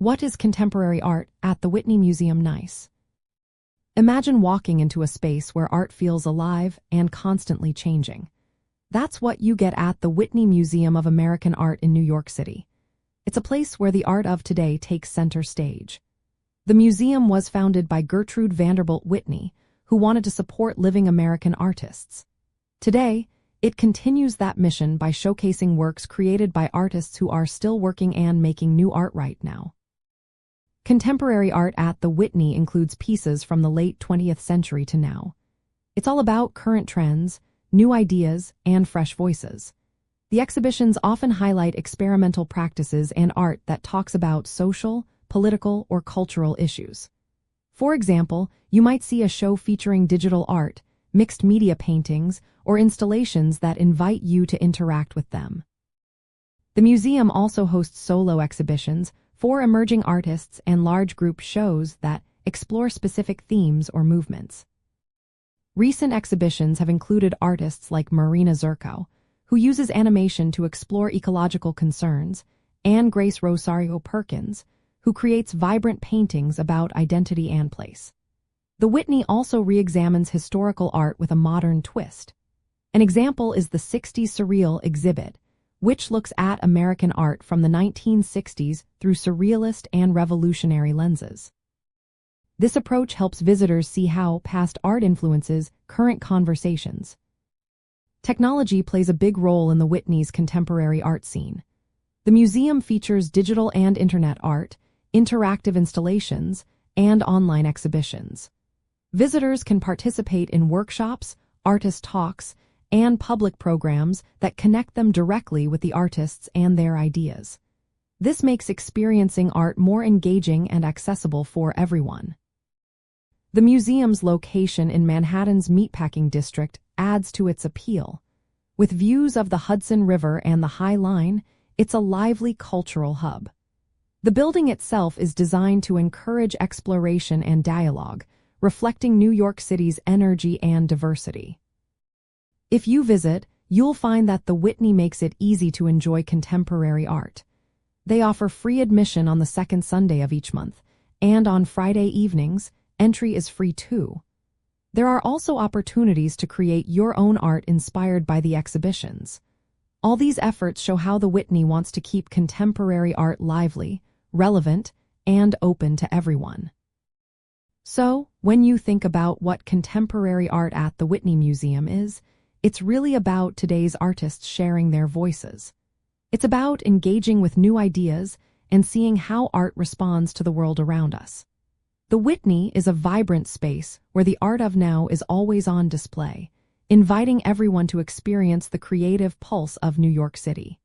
What is contemporary art at the Whitney Museum? Nice. Imagine walking into a space where art feels alive and constantly changing. That's what you get at the Whitney Museum of American Art in New York City. It's a place where the art of today takes center stage. The museum was founded by Gertrude Vanderbilt Whitney, who wanted to support living American artists. Today, it continues that mission by showcasing works created by artists who are still working and making new art right now. Contemporary art at the Whitney includes pieces from the late 20th century to now. It's all about current trends, new ideas, and fresh voices. The exhibitions often highlight experimental practices and art that talks about social, political, or cultural issues. For example, you might see a show featuring digital art, mixed media paintings, or installations that invite you to interact with them. The museum also hosts solo exhibitions for emerging artists and large group shows that explore specific themes or movements. Recent exhibitions have included artists like Marina Zurko, who uses animation to explore ecological concerns, and Grace Rosario Perkins, who creates vibrant paintings about identity and place. The Whitney also re-examines historical art with a modern twist. An example is the 60s Surreal exhibit, which looks at American art from the 1960s through surrealist and revolutionary lenses. This approach helps visitors see how past art influences current conversations. Technology plays a big role in the Whitney's contemporary art scene. The museum features digital and internet art, interactive installations, and online exhibitions. Visitors can participate in workshops, artist talks, and public programs that connect them directly with the artists and their ideas. This makes experiencing art more engaging and accessible for everyone. The museum's location in Manhattan's Meatpacking district adds to its appeal. With views of the Hudson River and the High Line, it's a lively cultural hub. The building itself is designed to encourage exploration and dialogue, reflecting New York City's energy and diversity. If you visit, you'll find that the Whitney makes it easy to enjoy contemporary art. They offer free admission on the second Sunday of each month, and on Friday evenings, entry is free too. There are also opportunities to create your own art inspired by the exhibitions. All these efforts show how the Whitney wants to keep contemporary art lively, relevant, and open to everyone. So, when you think about what contemporary art at the Whitney Museum is, it's really about today's artists sharing their voices. It's about engaging with new ideas and seeing how art responds to the world around us. The Whitney is a vibrant space where the art of now is always on display, inviting everyone to experience the creative pulse of New York City.